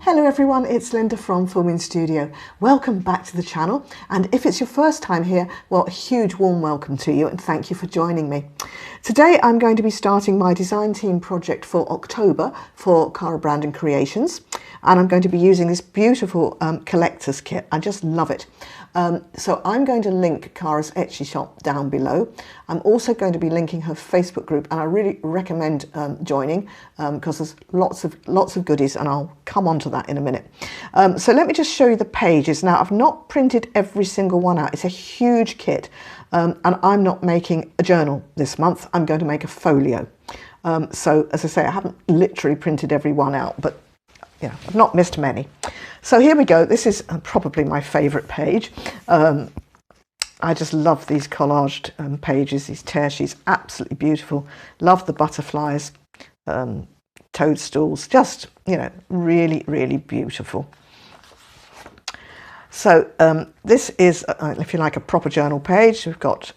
Hello everyone, it's Linda from Filming Studio. Welcome back to the channel, and if it's your first time here, well, a huge warm welcome to you and thank you for joining me. Today I'm going to be starting my design team project for October for Cara Brandon Creations, and I'm going to be using this beautiful collector's kit. I just love it. So I'm going to link Cara's Etsy shop down below. I'm also going to be linking her Facebook group, and I really recommend joining because there's lots of goodies, and I'll come on to that in a minute. So let me just show you the pages. Now, I've not printed every single one out. It's a huge kit, and I'm not making a journal this month. I'm going to make a folio. So as I say, I haven't literally printed every one out, but you know, I've not missed many. So here we go. This is probably my favourite page. I just love these collaged pages, these tear sheets, absolutely beautiful. Love the butterflies, toadstools, just, you know, really, really beautiful. So this is, if you like, a proper journal page. We've got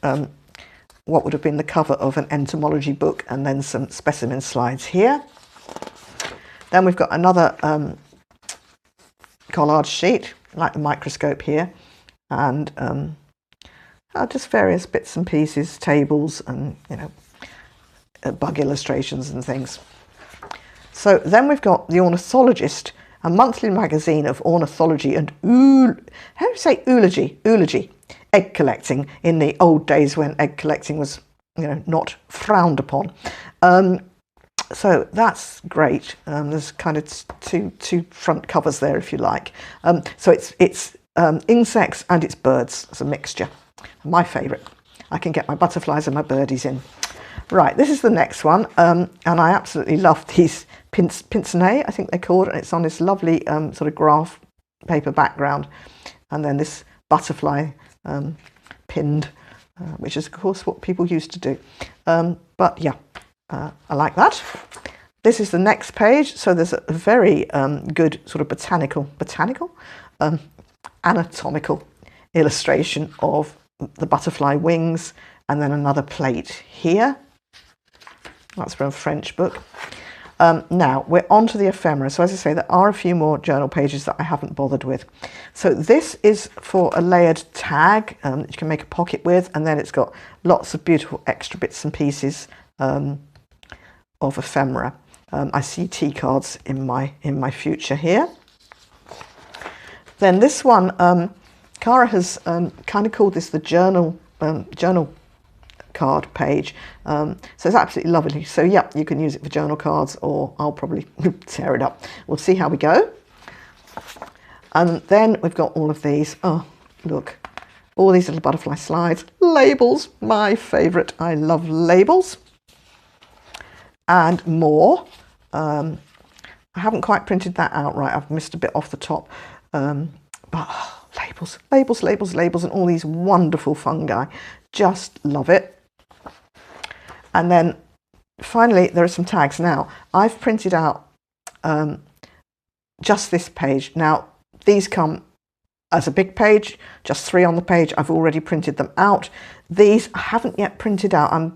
what would have been the cover of an entomology book, and then some specimen slides here. Then we've got another collage sheet, like the microscope here, and just various bits and pieces, tables, and you know, bug illustrations and things. So then we've got The Ornithologist, a monthly magazine of ornithology and how do you say eulogy, egg collecting in the old days when egg collecting was, you know, not frowned upon. So that's great. There's kind of two front covers there, if you like. So it's insects and it's birds. It's a mixture. My favourite. I can get my butterflies and my birdies in. Right, this is the next one, and I absolutely love these pince-nez, I think they're called, and it's on this lovely sort of graph paper background, and then this butterfly pinned, which is of course what people used to do. But yeah. I like that. This is the next page. So there's a very good sort of anatomical illustration of the butterfly wings, and then another plate here. That's from a French book. Now we're on to the ephemera. So as I say, there are a few more journal pages that I haven't bothered with. So this is for a layered tag that you can make a pocket with, and then it's got lots of beautiful extra bits and pieces of ephemera. I see tea cards in my future here. Then this one, Cara has kind of called this the journal card page. So it's absolutely lovely. So yeah, you can use it for journal cards, or I'll probably tear it up. We'll see how we go. And then we've got all of these. Oh, look, all these little butterfly slides, labels, my favourite. I love labels. And more. I haven't quite printed that out right. I've missed a bit off the top. But oh, labels, and all these wonderful fungi. Just love it. And then finally, there are some tags. Now, I've printed out just this page. Now, these come as a big page, just 3 on the page. I've already printed them out. These I haven't yet printed out.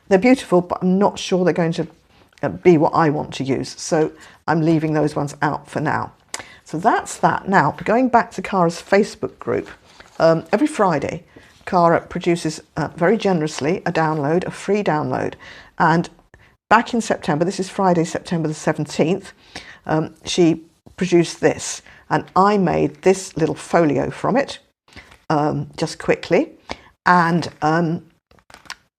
They're beautiful, but I'm not sure they're going to be what I want to use. So I'm leaving those ones out for now. So that's that. Now, going back to Cara's Facebook group, every Friday, Cara produces very generously a free download. And back in September, this is Friday, September the 17th, she produced this. And I made this little folio from it, just quickly. And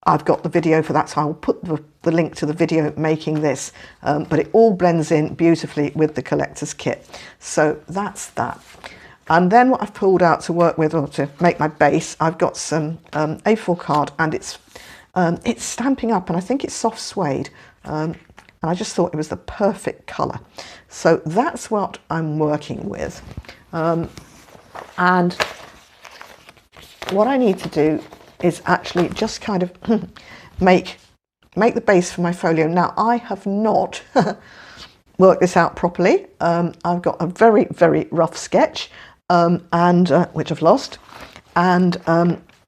I've got the video for that, so I'll put the link to the video making this, but it all blends in beautifully with the collector's kit. So that's that. And then what I've pulled out to work with, or to make my base, I've got some A4 card, and it's Stampin' Up, and I think it's soft suede, and I just thought it was the perfect colour. So that's what I'm working with. And what I need to do is actually just kind of make the base for my folio. Now, I have not worked this out properly. I've got a very, very rough sketch, which I've lost, and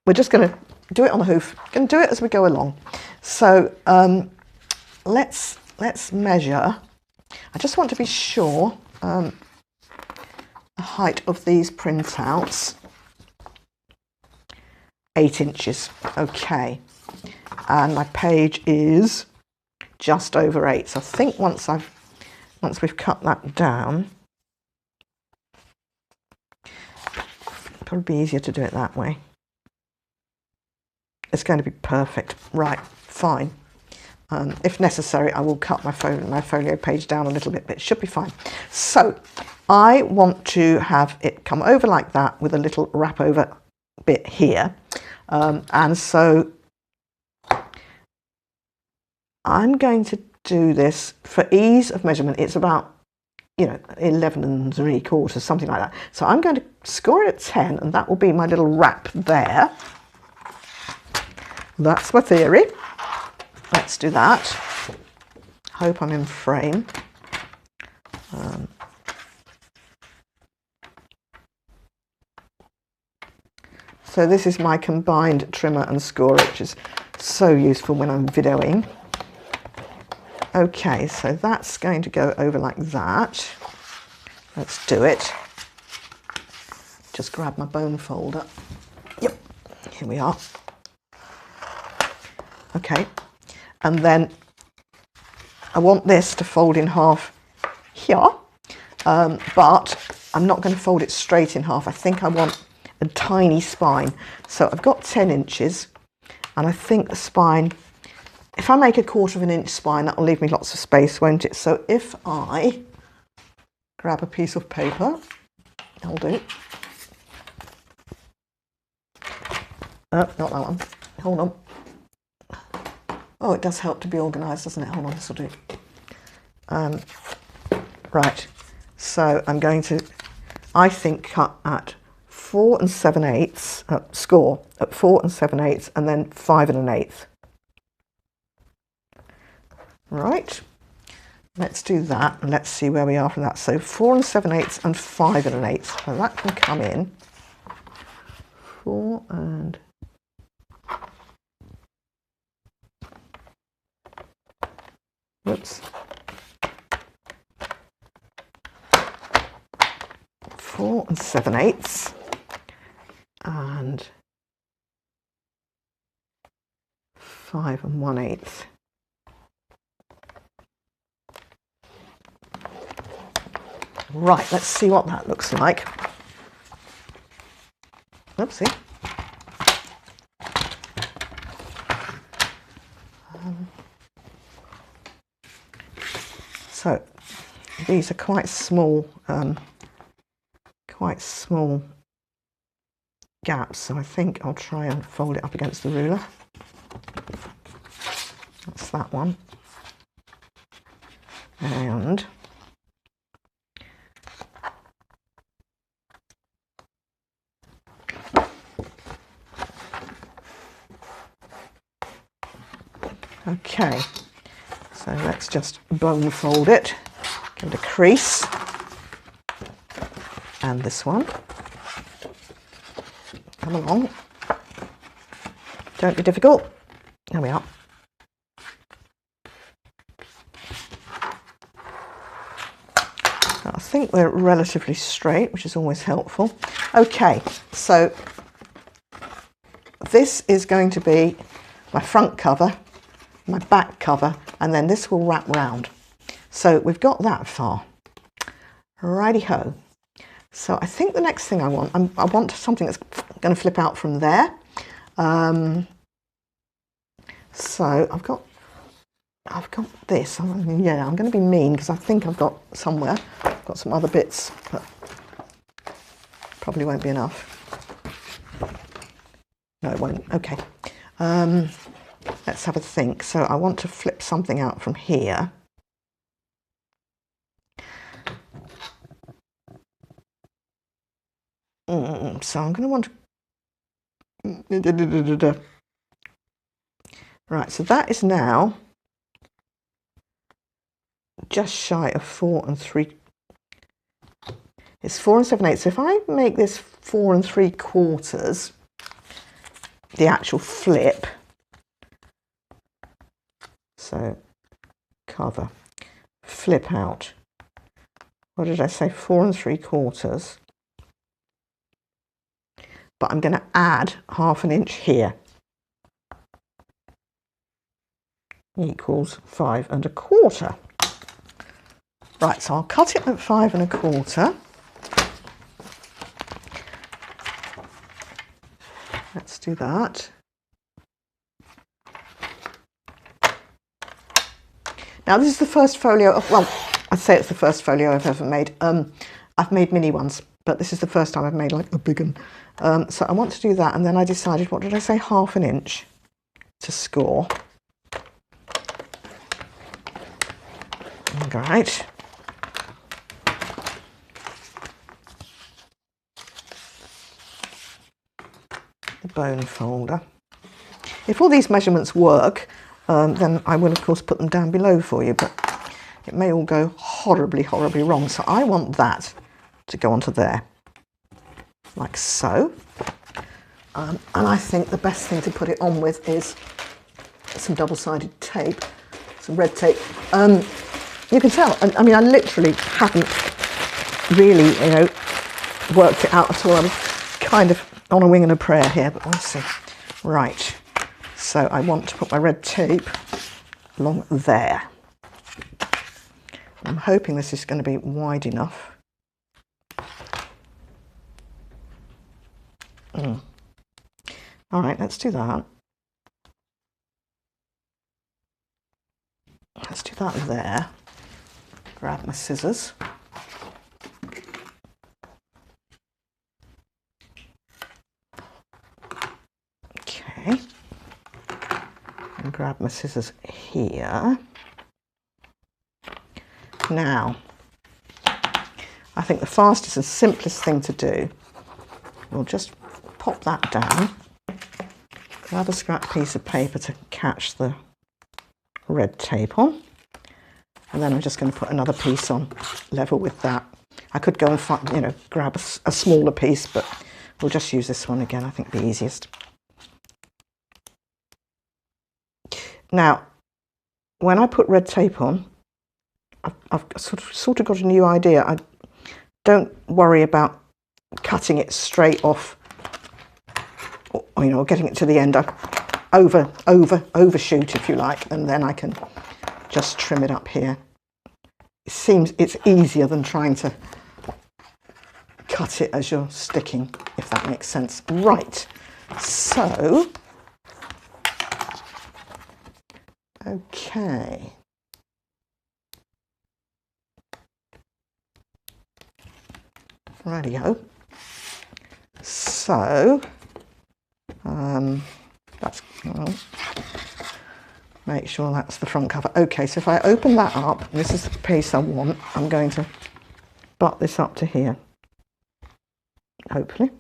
we're just going to do it on the hoof. Going to do it as we go along. So let's measure. I just want to be sure the height of these printouts. 8 inches. Okay, and my page is just over 8. So I think once we've cut that down, probably be easier to do it that way. It's going to be perfect. Right, fine. If necessary, I will cut my folio page down a little bit, but it should be fine. So I want to have it come over like that with a little wrap over bit here. And so I'm going to do this for ease of measurement. It's about, 11 3/4, something like that. So I'm going to score it at 10, and that will be my little wrap there. That's my theory. Let's do that. Hope I'm in frame. So this is my combined trimmer and scorer, which is so useful when I'm videoing. Okay, so that's going to go over like that. Let's do it. Just grab my bone folder. Yep, here we are. Okay, and then I want this to fold in half here, but I'm not going to fold it straight in half. I think I want a tiny spine. So I've got 10 inches, and I think the spine, if I make a 1/4 inch spine, that will leave me lots of space, won't it? So if I grab a piece of paper, that'll do. Not that one. Hold on. Oh, it does help to be organised, doesn't it? Hold on, this will do. Right, so I'm going to, I think, cut at 4 7/8, score at 4 7/8, and then 5 1/8. Right, let's do that, and let's see where we are from that. So 4 7/8 and 5 1/8. So that can come in 4 and whoops. 4 7/8 and 5 1/8. Right, let's see what that looks like. Oopsie. So these are quite small gaps, so I think I'll try and fold it up against the ruler. That's that one. And okay, so let's just bone fold it, give it a crease, and this one. Come along. Don't be difficult. There we are. I think they're relatively straight, which is always helpful. Okay, so this is going to be my front cover, my back cover, and then this will wrap round. So we've got that far. Righty-ho. So I think the next thing I want something that's going to flip out from there. So I've got this. Yeah, I'm going to be mean because I think I've got somewhere. I've got some other bits, but probably won't be enough. No, it won't. Okay. Let's have a think. So I want to flip something out from here. So I'm going to want to... Right, so that is now just shy of 4 3/4. It's 4 7/8. So if I make this 4 3/4, the actual flip, so cover, flip out. What did I say? 4 3/4. but I'm going to add 1/2 inch here. Equals 5 1/4. Right, so I'll cut it at 5 1/4. Let's do that. Now this is the first folio of, well, I'd say it's the first folio I've ever made. I've made mini ones, but this is the first time I've made like a big one. So I want to do that, and then I decided, what did I say, 1/2 inch to score. All right. The bone folder. If all these measurements work, then I will of course put them down below for you, but it may all go horribly, horribly wrong. So I want that to go onto there, like so. And I think the best thing to put it on with is some double-sided tape, some red tape. You can tell, I mean, I literally hadn't really, worked it out at all. I'm kind of on a wing and a prayer here, but we'll see. Right, so I want to put my red tape along there. I'm hoping this is going to be wide enough. All right, let's do that. Let's do that there. Grab my scissors. Okay. And grab my scissors here. Now, I think the fastest and simplest thing to do, we'll just pop that down, grab a scrap piece of paper to catch the red tape on, and then I'm just going to put another piece on level with that. I could go and find, grab a smaller piece, but we'll just use this one again. I think the easiest. Now, when I put red tape on, I've sort of got a new idea. I don't worry about cutting it straight off, or getting it to the end. I overshoot, if you like, and then I can just trim it up here. It seems it's easier than trying to cut it as you're sticking, if that makes sense. Right, so, okay. Rightio. So, make sure that's the front cover. Okay, so if I open that up, this is the piece I want, I'm going to butt this up to here, hopefully.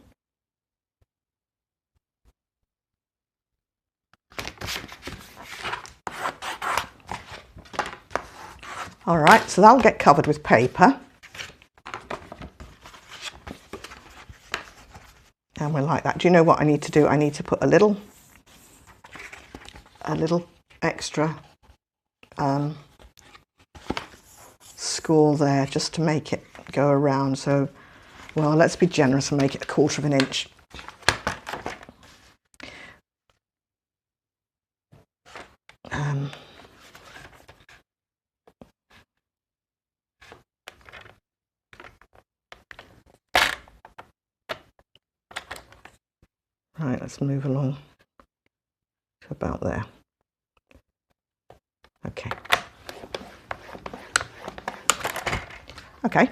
All right, so that'll get covered with paper. And we're like that. Do you know what I need to do? I need to put a little extra score there, just to make it go around. So, well, let's be generous and make it 1/4 inch. Right, let's move along to about there. Okay. Okay.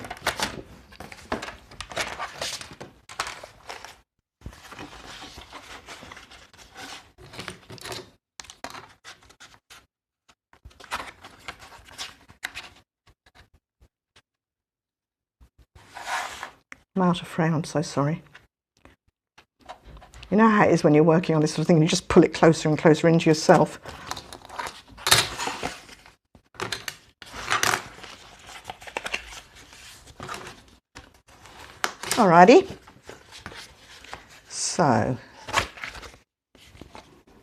I'm out of frame, I'm so sorry. You know how it is when you're working on this sort of thing, and you just pull it closer and closer into yourself. Alrighty. So,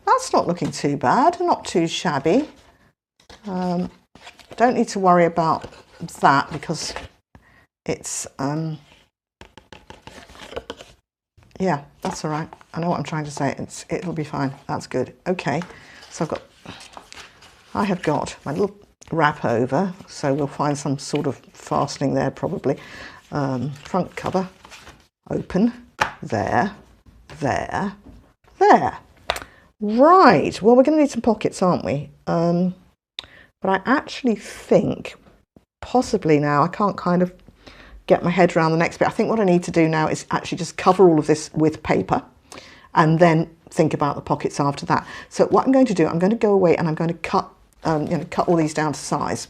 that's not looking too bad, not too shabby. Don't need to worry about that because it's Yeah, that's all right. I know what I'm trying to say. It'll be fine. That's good. Okay, so I have got my little wrap over, so we'll find some sort of fastening there probably. Front cover, open, there, there, there. Right, well, we're going to need some pockets, aren't we? But I actually think possibly now I can't kind of get my head around the next bit. I think what I need to do now is actually just cover all of this with paper and then think about the pockets after that. So what I'm going to do, I'm going to go away and I'm going to cut cut all these down to size,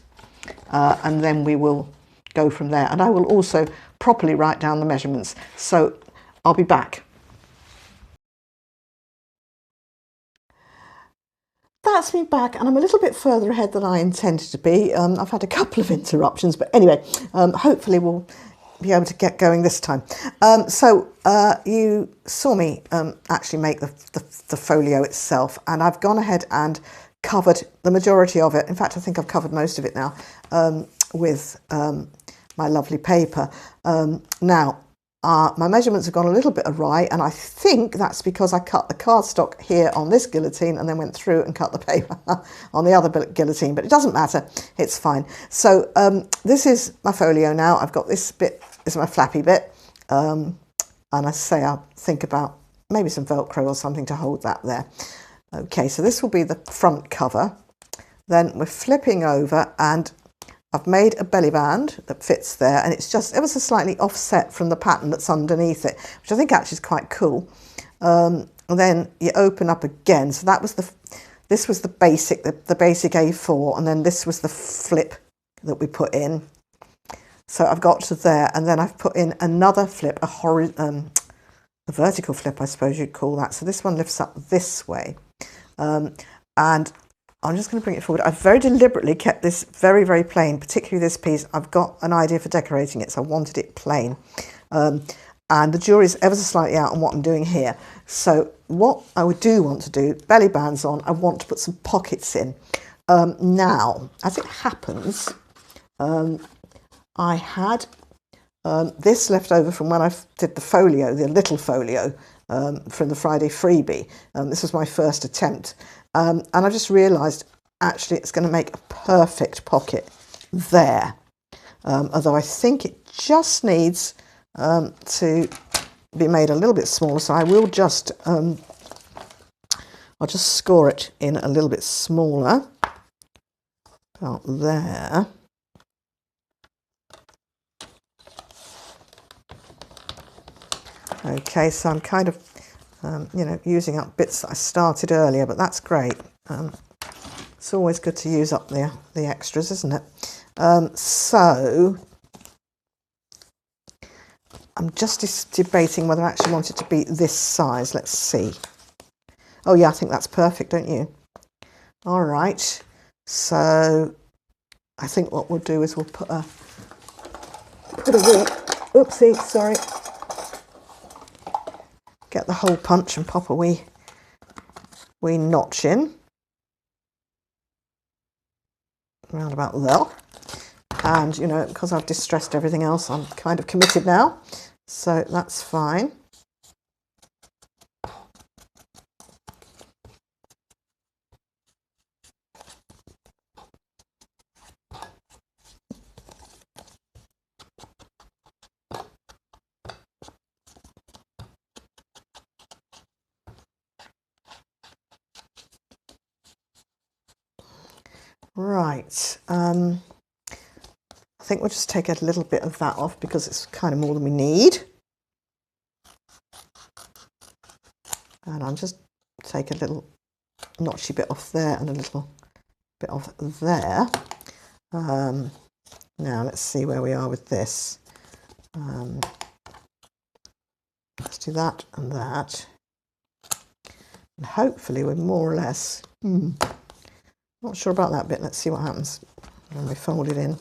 and then we will go from there. And I will also properly write down the measurements. So I'll be back. That's me back, and I'm a little bit further ahead than I intended to be. I've had a couple of interruptions, but anyway, hopefully we'll be able to get going this time. So you saw me actually make the folio itself, and I've gone ahead and covered the majority of it. In fact, I think I've covered most of it now with my lovely paper. Now, my measurements have gone a little bit awry, and I think that's because I cut the cardstock here on this guillotine and then went through and cut the paper on the other guillotine, but it doesn't matter, it's fine. So this is my folio now. I've got this bit, this is my flappy bit, and I say I'll think about maybe some Velcro or something to hold that there. Okay, so this will be the front cover. Then we're flipping over, and I've made a belly band that fits there, and it's just ever so slightly offset from the pattern that's underneath it, which I think actually is quite cool. And then you open up again. So that was this was the basic A4, and then this was the flip that we put in. So I've got to there, and then I've put in another flip, a vertical flip, I suppose you'd call that. So this one lifts up this way, and I'm just going to bring it forward. I've very deliberately kept this very, very plain, particularly this piece. I've got an idea for decorating it, so I wanted it plain. And the jury's ever so slightly out on what I'm doing here. So what I would want to do, belly bands on, I want to put some pockets in. Now, as it happens, I had this left over from when I did the folio, the little folio from the Friday Freebie. This was my first attempt. And I just realised, actually, it's going to make a perfect pocket there. Although I think it just needs to be made a little bit smaller. So I will just, I'll just score it in a little bit smaller. About there. Okay, so I'm kind of using up bits that I started earlier, but that's great. It's always good to use up the extras, isn't it? So I'm just debating whether I actually want it to be this size. Let's see. Oh yeah, I think that's perfect, don't you? All right. So I think what we'll do is we'll put a oopsie, sorry. Get the hole punch and pop a wee notch in around about there. And because I've distressed everything else, I'm kind of committed now, so that's fine. Right, I think we'll just take a little bit of that off because it's kind of more than we need. And I'll just take a little notchy bit off there and a little bit off there. Now let's see where we are with this. Let's do that and that. And hopefully we're more or less... Not sure about that bit. Let's see what happens when we fold it in.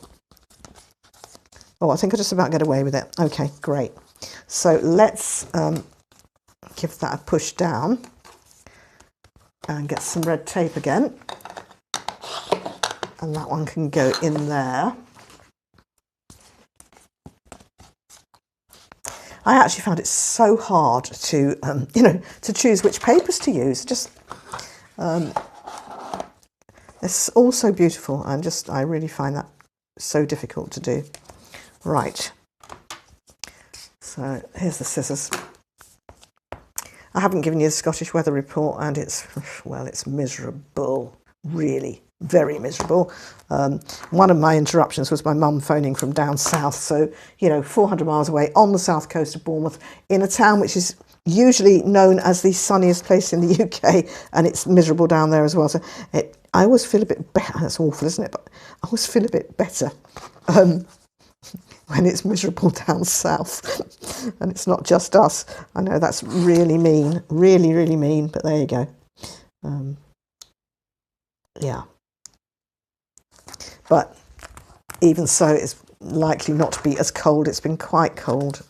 Oh, I think I'll just about get away with it. Okay, great. So let's give that a push down and get some red tape again. And that one can go in there. I actually found it so hard to, you know, to choose which papers to use. Just, it's all so beautiful, and just, I really find that so difficult to do. Right. So here's the scissors. I haven't given you the Scottish weather report, and it's, well, it's miserable, really, very miserable. One of my interruptions was my mum phoning from down south, so, you know, 400 miles away on the south coast of Bournemouth, in a town which is usually known as the sunniest place in the UK, and it's miserable down there as well. So I always feel a bit better. That's awful, isn't it? But I always feel a bit better when it's miserable down south, and it's not just us. I know that's really mean, really, really mean, but there you go. Yeah. But even so, it's likely not to be as cold. It's been quite cold.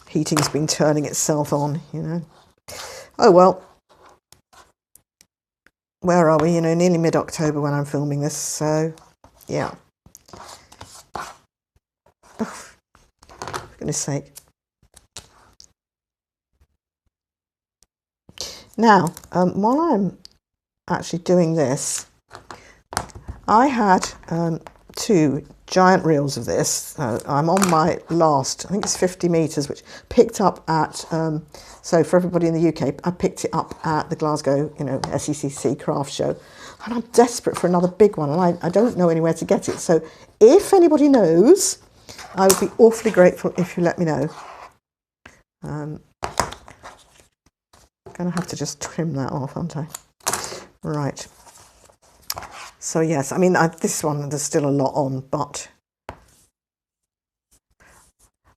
Heating's been turning itself on, you know. Oh well. Where are we? You know, nearly mid-October when I'm filming this, so yeah. Oh, for goodness sake. Now, while I'm actually doing this, I had 2 giant reels of this. I'm on my last, I think it's 50 metres, which picked up at, so for everybody in the UK, I picked it up at the Glasgow, you know, SECC craft show. And I'm desperate for another big one, and I don't know anywhere to get it. So if anybody knows, I would be awfully grateful if you let me know. I'm going to have to just trim that off, aren't I? Right. So yes, I mean, this one, there's still a lot on, but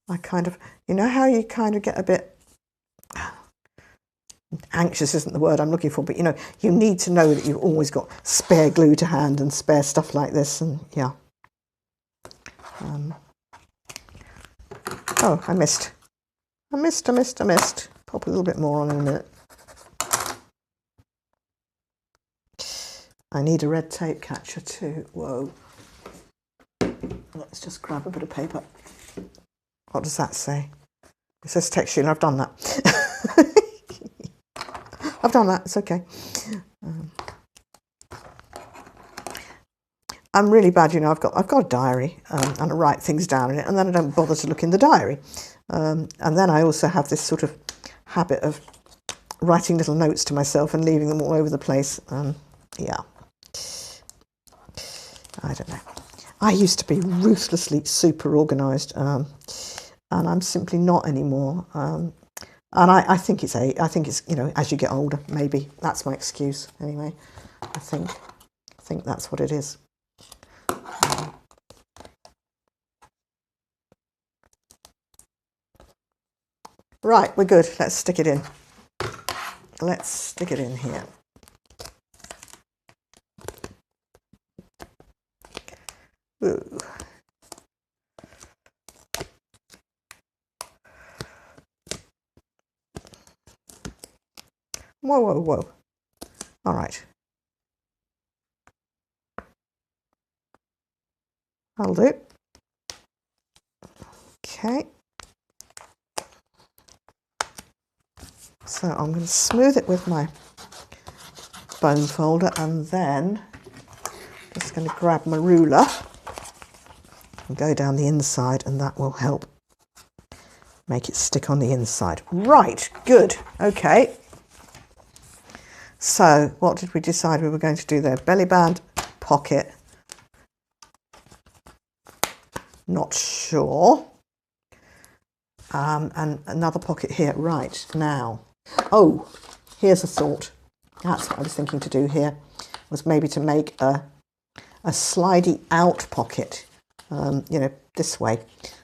I kind of, you know how you kind of get a bit, anxious isn't the word I'm looking for, but you know, you need to know that you've always got spare glue to hand and spare stuff like this, and yeah. Oh, I missed. Pop a little bit more on in a minute. I need a red tape catcher too. Whoa. Let's just grab a bit of paper. What does that say? It says texture, and I've done that. I've done that, it's okay. I'm really bad, you know, I've got a diary, and I write things down in it, and then I don't bother to look in the diary. And then I also have this sort of habit of writing little notes to myself and leaving them all over the place. Yeah. I don't know. I used to be ruthlessly super organised, and I'm simply not anymore. And I think it's you know, as you get older, maybe that's my excuse anyway. I think that's what it is. Right, we're good. Let's stick it in. Let's stick it in here. Ooh. Whoa, whoa, whoa. All right. That'll do. Okay. So I'm going to smooth it with my bone folder, and then just going to grab my ruler and go down the inside, and that will help make it stick on the inside. Right, good. Okay. So what did we decide we were going to do there? Belly band, pocket. Not sure. And another pocket here. Right, now. Oh, here's a thought. That's what I was thinking to do here, was maybe to make a slidey out pocket, you know, this way.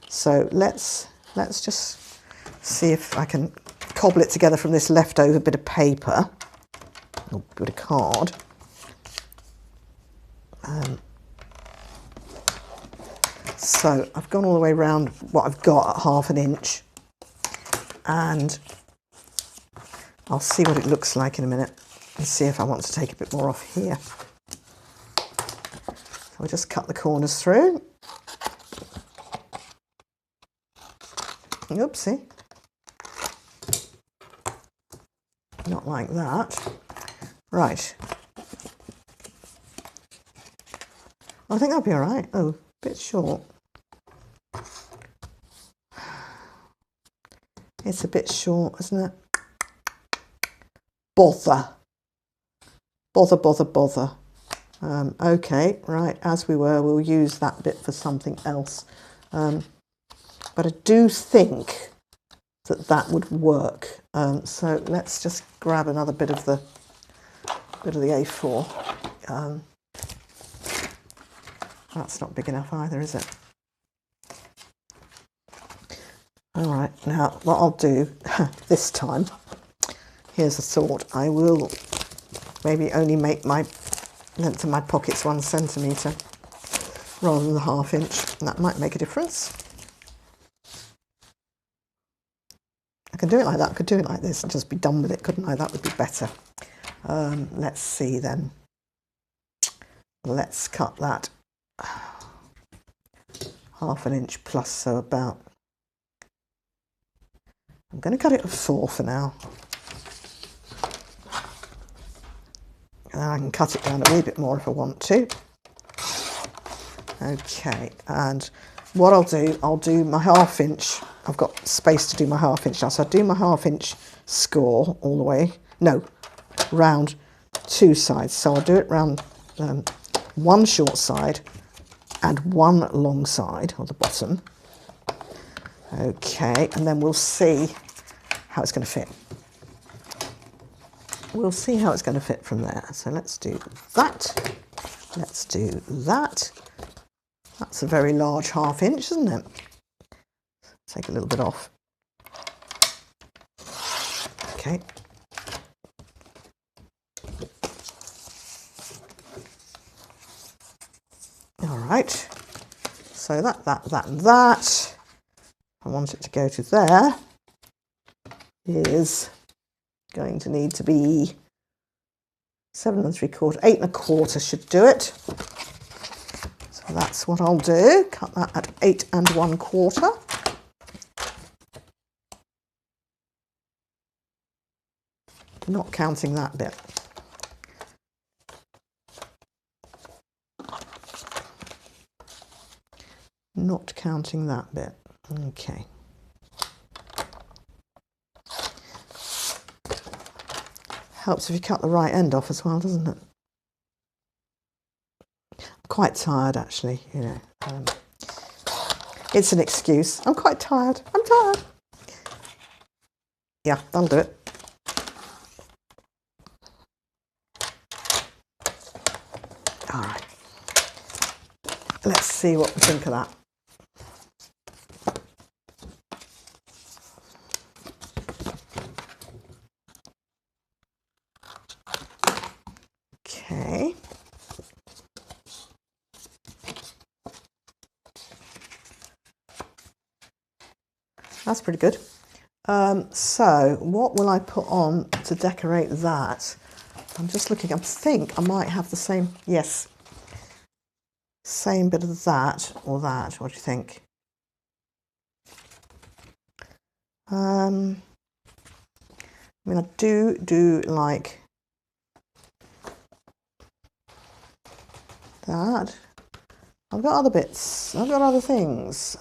So let's just see if I can cobble it together from this leftover bit of paper, or bit of card. So I've gone all the way around what I've got at 1/2 inch, and I'll see what it looks like in a minute and see if I want to take a bit more off here. So I'll just cut the corners through. Oopsie. Not like that. Right. I think that'll be all right. Oh, a bit short. It's a bit short, isn't it? Bother. Bother, bother, bother. Okay, right, as we were, we'll use that bit for something else. But I do think that that would work. So let's just grab another bit of the A4. That's not big enough either, is it? All right, now what I'll do this time, here's a thought. I will maybe only make my length of my pockets 1 centimetre rather than the 1/2 inch. And that might make a difference. I could do it like that. I could do it like this and just be done with it, couldn't I? That would be better. Let's see then. Let's cut that 1/2 inch plus, so about, I'm going to cut it at 4 for now. And then I can cut it down a wee bit more if I want to. Okay, and what I'll do my 1/2 inch. I've got space to do my 1/2 inch now, so I'll do my 1/2 inch score all the way. No, round 2 sides. So I'll do it round 1 short side and 1 long side on the bottom. Okay, and then we'll see how it's going to fit. We'll see how it's going to fit from there. So let's do that. Let's do that. That's a very large 1/2 inch, isn't it? Take a little bit off. Okay. All right. So that, and that. I want it to go to there. Is going to need to be 7 3/4, 8 1/4 should do it. So that's what I'll do. Cut that at 8 1/4. Not counting that bit. Not counting that bit. Okay. Helps if you cut the right end off as well, doesn't it? I'm quite tired, actually, you know. It's an excuse. I'm quite tired. I'm tired. Yeah, that'll do it. All right. Let's see what we think of that. Okay. That's pretty good. So what will I put on to decorate that? I'm just looking. I think I might have the same. Yes. Same bit of that or that. What do you think? I mean, I do like that. I've got other bits. I've got other things.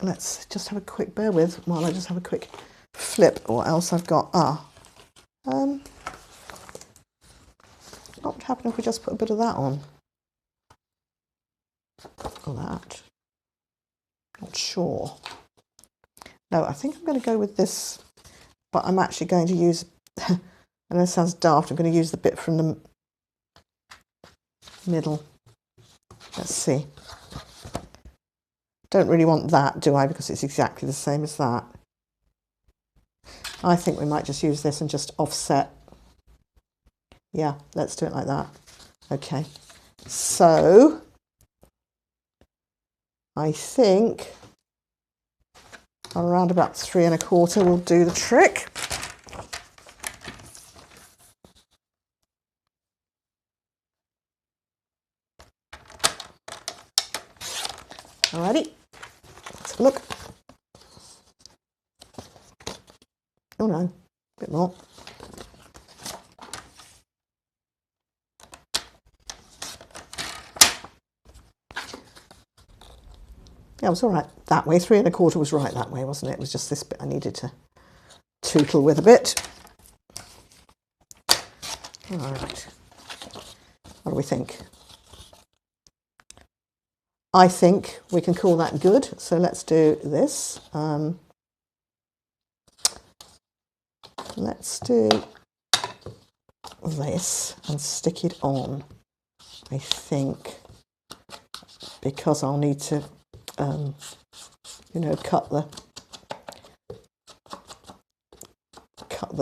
Let's just have a quick bear with while I just have a quick flip, or else I've got what would happen if we just put a bit of that on? Or that? Not sure. No, I think I'm going to go with this, but I'm actually going to use, I know it sounds daft, I'm going to use the bit from the middle. Let's see. Don't really want that, do I? Because it's exactly the same as that. I think we might just use this and just offset. Yeah, let's do it like that. Okay. So I think around about 3 1/4 will do the trick. Alrighty. Let's Look. Oh no, a bit more. Yeah, it was all right that way. 3 1/4 was right that way, wasn't it? It was just this bit I needed to tootle with a bit. All right. What do we think? I think we can call that good. So let's do this. Let's do this and stick it on, I think, because I'll need to, you know, cut the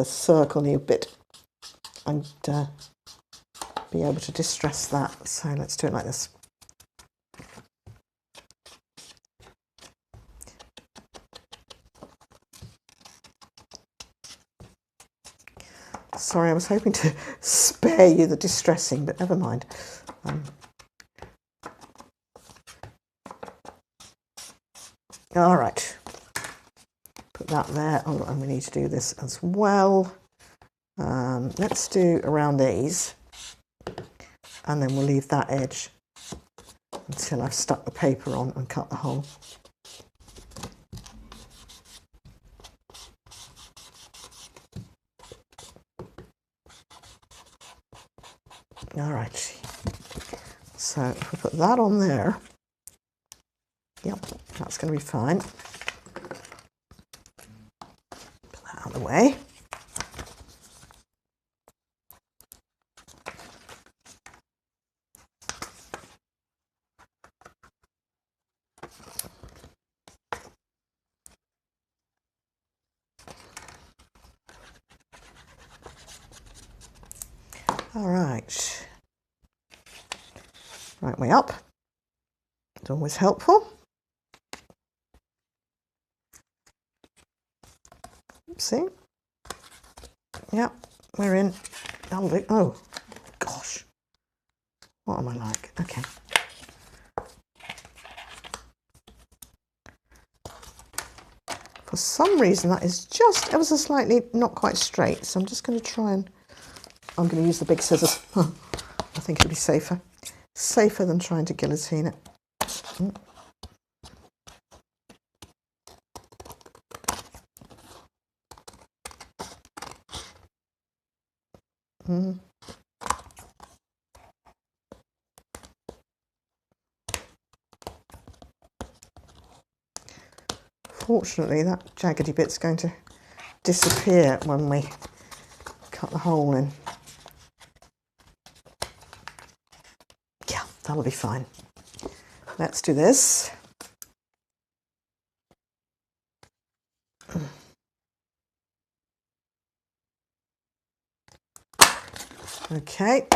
circle a bit and be able to distress that. So let's do it like this. Sorry, I was hoping to spare you the distressing, but never mind. All right, put that there. Oh, and we need to do this as well. Let's do around these, and then we'll leave that edge until I've stuck the paper on and cut the hole. All right, so if we put that on there, yep, that's going to be fine. Put that out of the way. All right, right way up. It's always helpful. See? Yep, we're in. That'll do. Oh, gosh. What am I like? Okay. For some reason, that is just ever so slightly not quite straight. So I'm just going to try and... I'm going to use the big scissors. I think it'll be safer. Safer than trying to guillotine it. Fortunately, that jaggedy bit's going to disappear when we cut the hole in. Yeah, that'll be fine. Let's do this. Okay.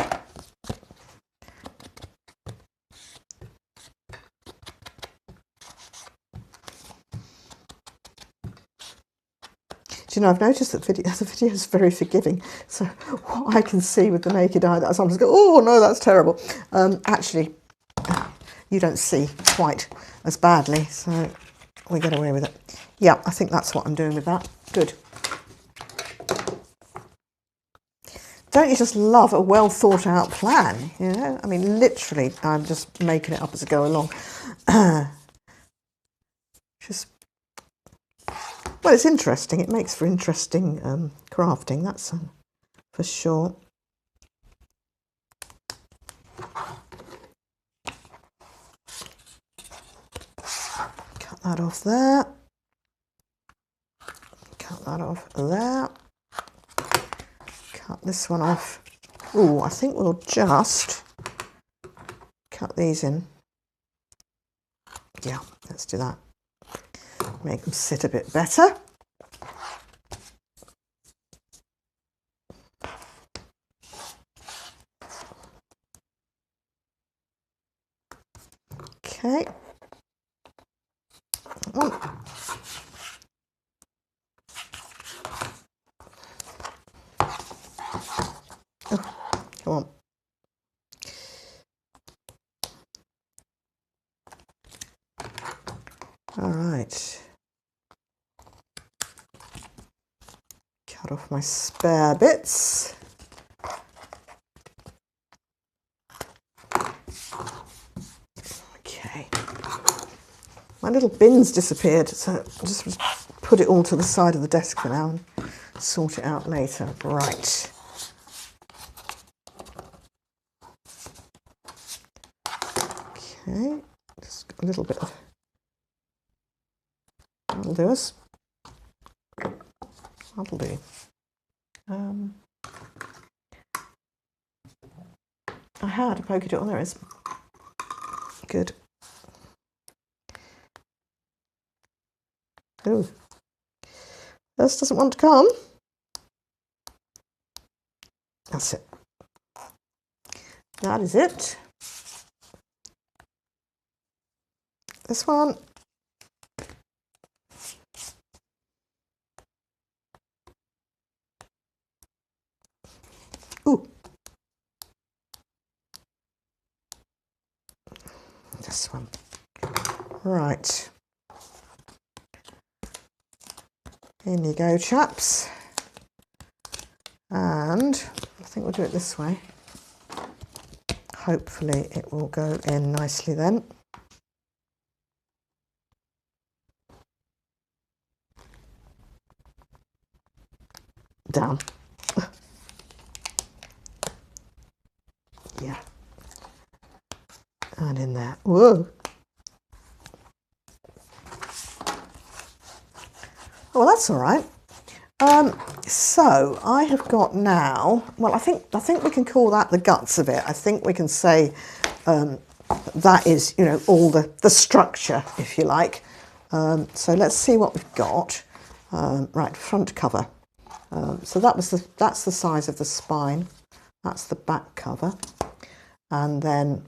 Do you know, I've noticed that the video is very forgiving. So what I can see with the naked eye, that sometimes go, oh no, that's terrible. Actually, you don't see quite as badly, so we get away with it. Yeah, I think that's what I'm doing with that. Good. Don't you just love a well thought out plan? You know, I mean, literally, I'm just making it up as I go along. Just, well, it's interesting. It makes for interesting crafting, that's for sure. Cut that off there. Cut that off there. Cut this one off. Oh, I think we'll just cut these in. Yeah, let's do that. Make them sit a bit better. Okay. Oh. Oh, come on. All right. Cut off my spare bits. Okay. My little bin's disappeared, so I'll just put it all to the side of the desk for now and sort it out later. Right. Okay, just got a little bit of, that'll do us. That'll do. I had a polka dot, oh, there it is. Good. Oh, this doesn't want to come. That's it. That is it. This one. Ooh. This one. Right. In you go, chaps. And I think we'll do it this way. Hopefully it will go in nicely then. Down. Yeah. And in there. Whoa. Oh, well, that's all right. So I have got now, well, I think we can call that the guts of it. I think we can say that is, you know, all the structure, if you like. So let's see what we've got. Right, front cover. So that's the size of the spine. That's the back cover. And then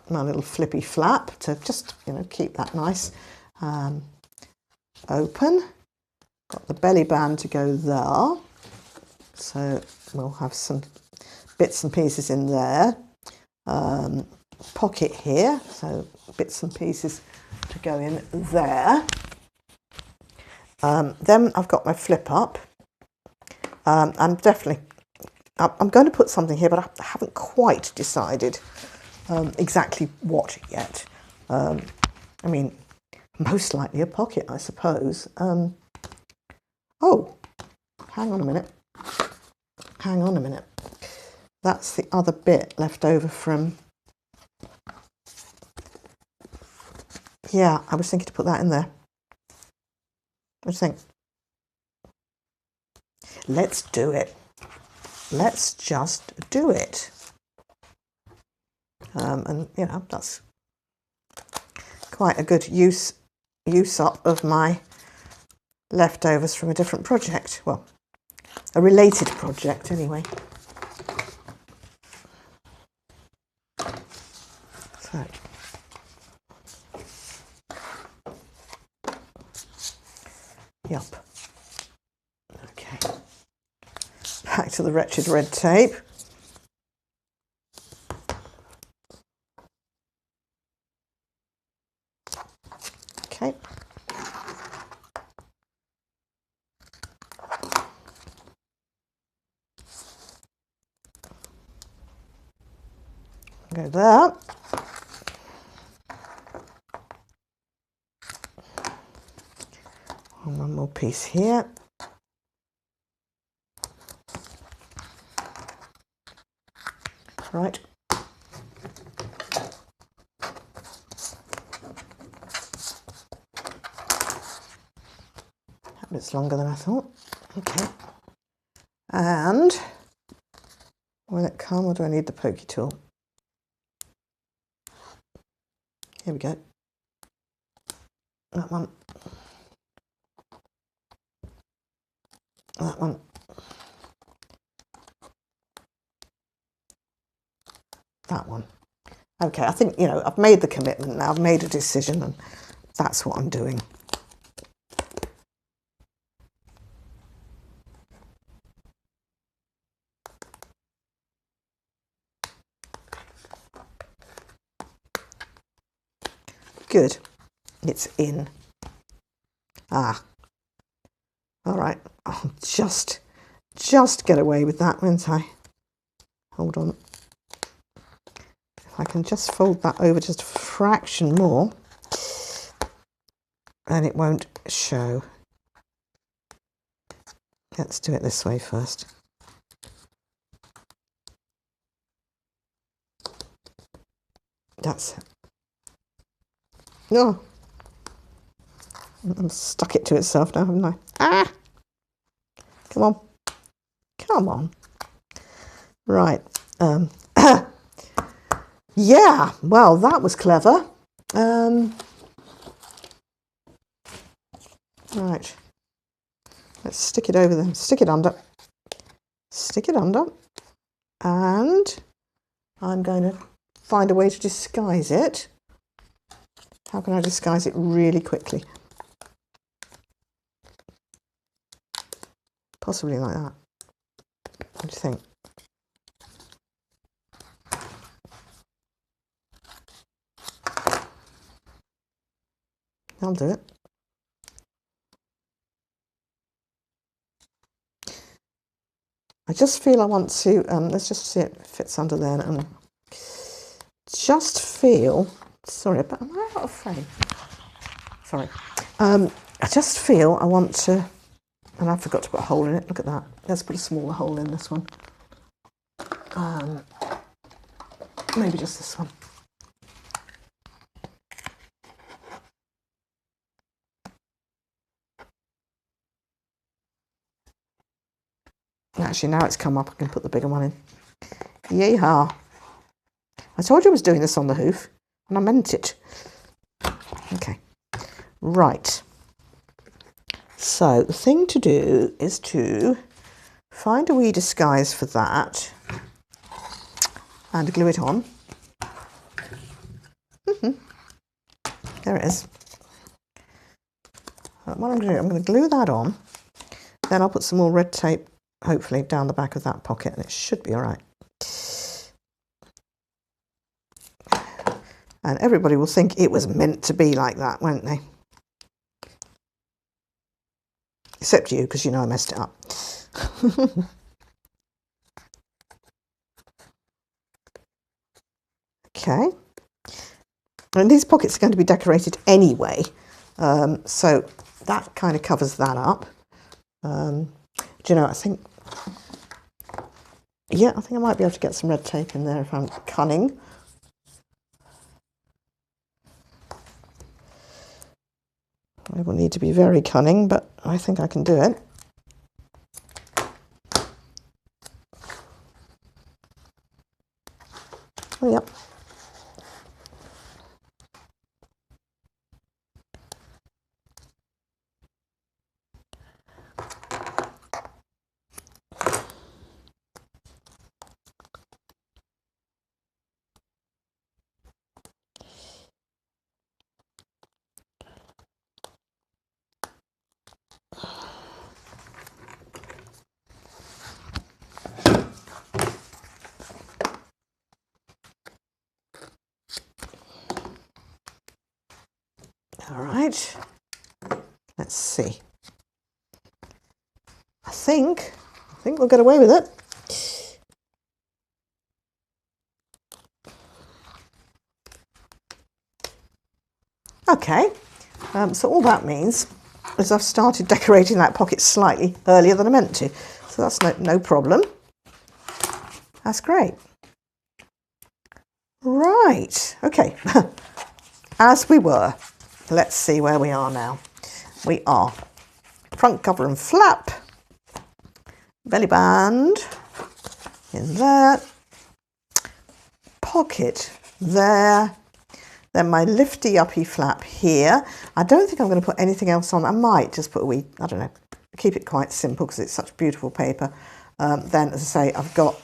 my little flippy flap to just, you know, keep that nice. Open. Got the belly band to go there. So we'll have some bits and pieces in there. Pocket here, so bits and pieces to go in there. Then I've got my flip up. I'm going to put something here, but I haven't quite decided exactly what yet. I mean, most likely a pocket, I suppose. Oh, hang on a minute. Hang on a minute. That's the other bit left over from... Yeah, I was thinking to put that in there. What do you think? Let's do it. Let's just do it. And, you know, that's quite a good use up of my leftovers from a different project. Well, a related project anyway. So, yup. Okay. Back to the wretched red tape. Okay. Go there. And one more piece here. Right. It's longer than I thought. Okay. And will it come, or do I need the pokey tool? Here we go. That one. That one. That one. Okay, I think, you know, I've made the commitment now. I've made a decision, and that's what I'm doing. Good. It's in. Ah, all right. I'll just get away with that, won't I? Hold on. If I can just fold that over just a fraction more, then it won't show. Let's do it this way first. That's it. No. I've stuck it to itself now, haven't I? Ah! Come on. Come on. Right. Yeah, well, that was clever. Right. Let's stick it over there. Stick it under. Stick it under. And I'm going to find a way to disguise it. How can I disguise it really quickly? Possibly like that. What do you think? I'll do it. I just feel I want to, let's just see if it fits under there, and just feel, sorry, but am I out of frame? Sorry. I just feel I want to, and I forgot to put a hole in it, look at that. Let's put a smaller hole in this one. Maybe just this one. Actually, now it's come up, I can put the bigger one in. Yeehaw. I told you I was doing this on the hoof, and I meant it. Okay, right. So the thing to do is to find a wee disguise for that and glue it on. There it is. What I'm going to glue that on. Then I'll put some more red tape, hopefully, down the back of that pocket, and it should be all right. And everybody will think it was meant to be like that, won't they? Except you, because you know I messed it up. Okay. And these pockets are going to be decorated anyway, so that kind of covers that up. Do you know, I think I might be able to get some red tape in there if I'm cunning. I will need to be very cunning, but I think I can do it. Oh, yep. All right, let's see. I think we'll get away with it. Okay, so all that means is I've started decorating that pocket slightly earlier than I meant to, so that's no problem. That's great. Right, okay, as we were. Let's see where we are now. We are front cover and flap, belly band in there, pocket there, then my lifty uppy flap here. I don't think I'm going to put anything else on. I might just put a wee, I don't know, keep it quite simple because it's such beautiful paper. Then, as I say, I've got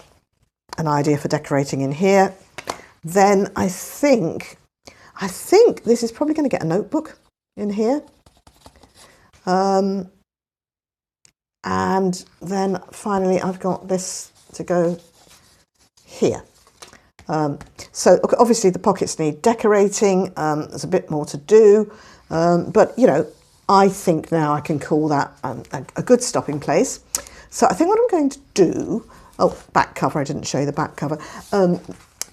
an idea for decorating in here. Then I think this is probably going to get a notebook in here. And then finally I've got this to go here. So obviously the pockets need decorating. There's a bit more to do. But, you know, I think now I can call that a good stopping place. So I think what I'm going to do, oh, back cover, I didn't show you the back cover,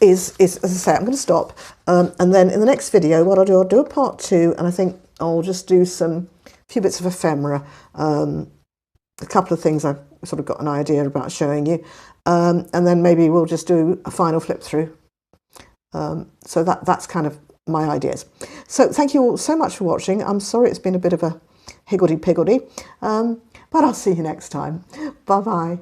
is as I say, I'm going to stop. And then in the next video, what I'll do a part 2, and I think I'll just do a few bits of ephemera, a couple of things I've sort of got an idea about showing you. And then maybe we'll just do a final flip through. So that's kind of my ideas. So thank you all so much for watching. I'm sorry it's been a bit of a higgledy-piggledy, but I'll see you next time. Bye-bye.